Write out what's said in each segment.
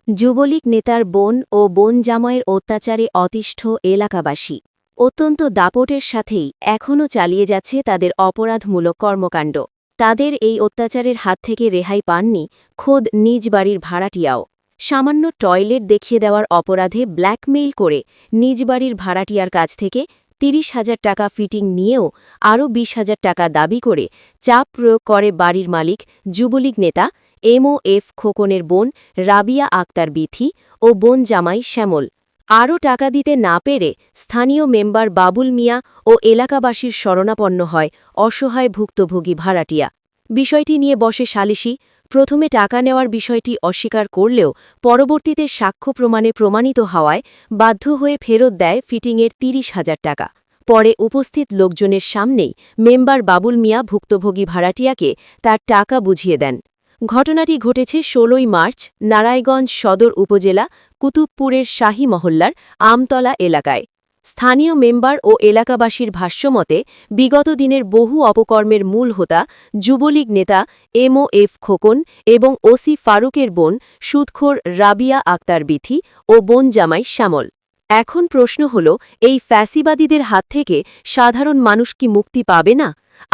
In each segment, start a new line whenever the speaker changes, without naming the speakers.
যুবলীগ নেতার বোন ও বোন জামাইয়ের অত্যাচারে অতিষ্ঠ এলাকাবাসী অত্যন্ত দাপটের সাথেই এখনও চালিয়ে যাচ্ছে তাদের অপরাধমূলক কর্মকাণ্ড। তাদের এই অত্যাচারের হাত থেকে রেহাই পাননি খোদ নিজ বাড়ির ভাড়াটিয়াও। সামান্য টয়লেট দেখিয়ে দেওয়ার অপরাধে ব্ল্যাকমেইল করে নিজ বাড়ির ভাড়াটিয়ার কাছ থেকে ৩০,০০০ টাকা ফিটিং নিয়েও আরও ২০,০০০ টাকা দাবি করে চাপ প্রয়োগ করে বাড়ির মালিক যুবলীগ নেতা এমওএফ খোকনের বোন রাবিয়া আক্তার বিথি ও বোন জামাই শ্যামল। আরও টাকা দিতে না পেরে স্থানীয় মেম্বার বাবুল মিয়া ও এলাকাবাসীর শরণাপন্ন হয় অসহায় ভুক্তভোগী ভাড়াটিয়া। বিষয়টি নিয়ে বসে সালিশি। প্রথমে টাকা নেওয়ার বিষয়টি অস্বীকার করলেও পরবর্তীতে সাক্ষ্য প্রমাণে প্রমাণিত হওয়ায় বাধ্য হয়ে ফেরত দেয় ফিটিংয়ের ৩০,০০০ টাকা। পরে উপস্থিত লোকজনের সামনেই মেম্বার বাবুল মিয়া ভুক্তভোগী ভাড়াটিয়াকে তার টাকা বুঝিয়ে দেন। ঘটনাটি ঘটেছে ১৬ই মার্চ নারায়ণগঞ্জ সদর উপজেলা কুতুবপুরের শাহী মহল্লার আমতলা এলাকায়। স্থানীয় মেম্বার ও এলাকাবাসীর ভাষ্যমতে বিগত দিনের বহু অপকর্মের মূল হোতা যুবলীগ নেতা এমওএফ খোকন এবং ওসি ফারুকের বোন সুদখোর রাবিয়া আক্তার বিথি ও বোন জামাই শ্যামল। এখন প্রশ্ন হল, এই ফ্যাসিবাদীদের হাত থেকে সাধারণ মানুষ কি মুক্তি পাবে না?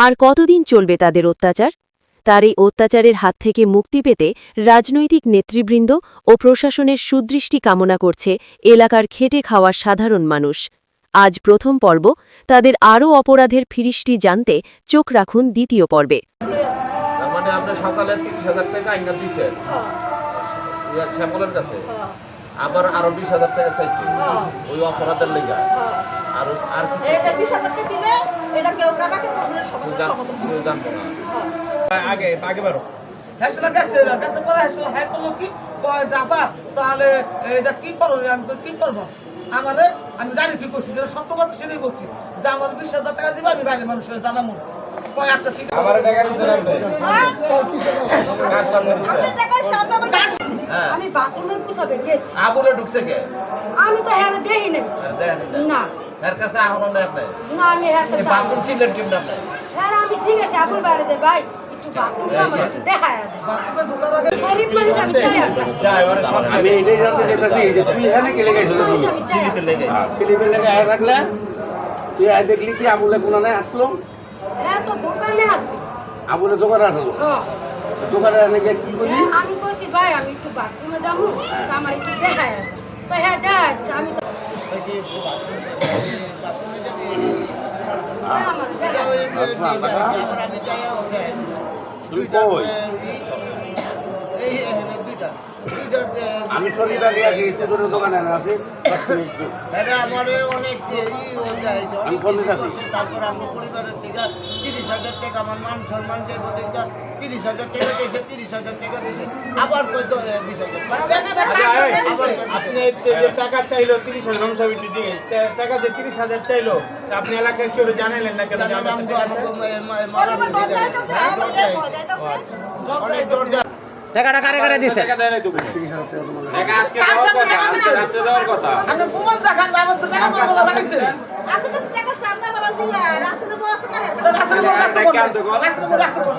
আর কতদিন চলবে তাদের অত্যাচার? তার এই অত্যাচারের হাত থেকে মুক্তি পেতে রাজনৈতিক নেতৃবৃন্দ ও প্রশাসনের সুদৃষ্টি কামনা করছে এলাকার খেটে খাওয়া সাধারণ মানুষ। আজ প্রথম পর্ব, তাদের আরও অপরাধের ফিরিস্টি জানতে চোখ রাখুন দ্বিতীয় পর্বে।
আবার আরো ২০,০০০ টাকা চাইছে ওই অপরাধের লেগে। আর আর এই যে ২০,০০০ কে দিলে এটা কেউ কাটাকে প্রবলেমের সমাধান জানবো না। আগে বারো হেসলা গেছে পরে হেসলা হ্যাঁ করলো কি যাবা তাহলে এটা কি করো, আমি কি করবো? আমারে আমি জানি কি করছি, যেটা সত্য কথা সেটাই বলছি যে আমার ২০,০০০ টাকা দিবা, আমি বাইরে মানুষের জানাবো। আচ্ছা ঠিক আছে, আমার টাকা দিতে লাগবে।
আমি বাথরুমে পুছাবে গেছি।
আবুলে ঢুকছে কে?
আমি তো হ্যাঁ দেই নাই। না
এর কাছে আহরণ নাই আপনি?
না, আমি হ্যাঁ কাছে
বাথরুম চিনলেন কেমন আপনি?
হ্যাঁ আমি ঠিক আছে, আবুল বাইরে যাই ভাই, একটু বাথরুমে আমার একটু দেখায় দে। বাথরুমে ঢোকার আগে গরিব মানুষ আমি চাই আগে।
আমি এটাই জানতে চাইতাছি যে তুই এখানে কে লেগে গেছিস? সিলিপে লেগে। সিলিপে লেগে আয় রাখলে তুই আয় দেখলি কি আবুলে কোন নাই আসলো?
হ্যাঁ তো দোকানে আছে।
আবুলে দোকানে আসলো?
হ্যাঁ।
দোকানে এনে গিয়ে কি করলি?
আমি কইছি ভাই আমি একটু বাথরুমে যাবো, আমার একটু দেখায় দে। তো হ্যাঁ দেখাচ্ছে, আমি তো
আমি শরীরটা দিয়ে গিয়েছি তোর দোকানে আছে। আমি ফোন দিতেছি।
তারপর আমার পরিবারের থেকে ৩০,০০০ টাকা আমার মান সম্মান যে ৩০,০০০ টাকা দিয়েছে, ৩০,০০০ টাকা দিয়েছে, আবার কত ২০,০০০
আপনি টাকা চাইলো ৩০,০০০ টাকা যে ৩০,০০০ চাইলো, আপনি এলাকায় কেউ জানালেন না কেন?
টাকাটা কারে কারে দিছে?
টাকা দেয় নাই তো। টাকা আজকে দেওয়ার কথা।
আপনি প্রমাণ দেখান, আমার তো টাকা দেওয়ার কথা দেখাইতে।
আপনি কাছে টাকা সামনে বলা দিলা, রাসেলের বস না হ্যাঁ।
রাসেলের বস রাখতে কোন? রাসেলের বস রাখতে কোন?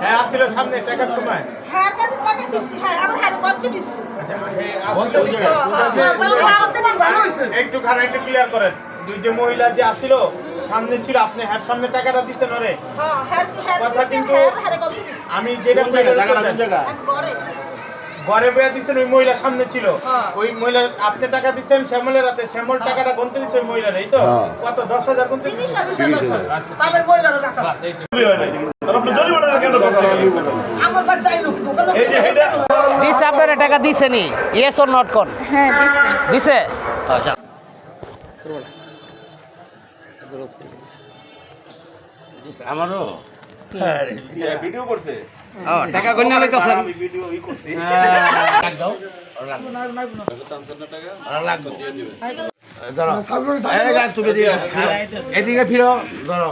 হ্যাঁ আসছিল সামনে টাকার সময়।
হ্যাঁ কাছে টাকা দিছি, হ্যাঁ আবার হ্যাঁ বলতে দিছি।
একটু খারাপ একটু ক্লিয়ার করেন। দুই যে মহিলা যে আসছিল সামনে ছিল, আপনি হ্যার সামনে টাকাটা দিচ্ছেন ওরে?
হ্যাঁ হ্যাঁ
কথা কিন্তু আমি যেটা ঘরে বইয়া দিচ্ছেন ওই মহিলা সামনে ছিল, ওই মহিলা আপনি টাকা দিচ্ছেন শ্যামলের হাতে, শ্যামল টাকাটা গুনতে দিচ্ছে ওই মহিলার, এই তো? কত ১০,০০০ গুনতে দিচ্ছে?
তাহলে কইলা টাকা আমার বাদ যাইলো
দিছে আপনারা টাকা দিছে নি? ইয়েস অর নট কোন?
হ্যাঁ
দিছে। আচ্ছা
আমারও
ভিডিও করছে।
ও টাকা কইনা লইতাছেন?
আমি ভিডিও করছি।
লাগ দাও।
লাগবে দিয়ে দিবে। ধরো এই গাছ তুমি দিয়ে এদিকে ফিরো, ধরো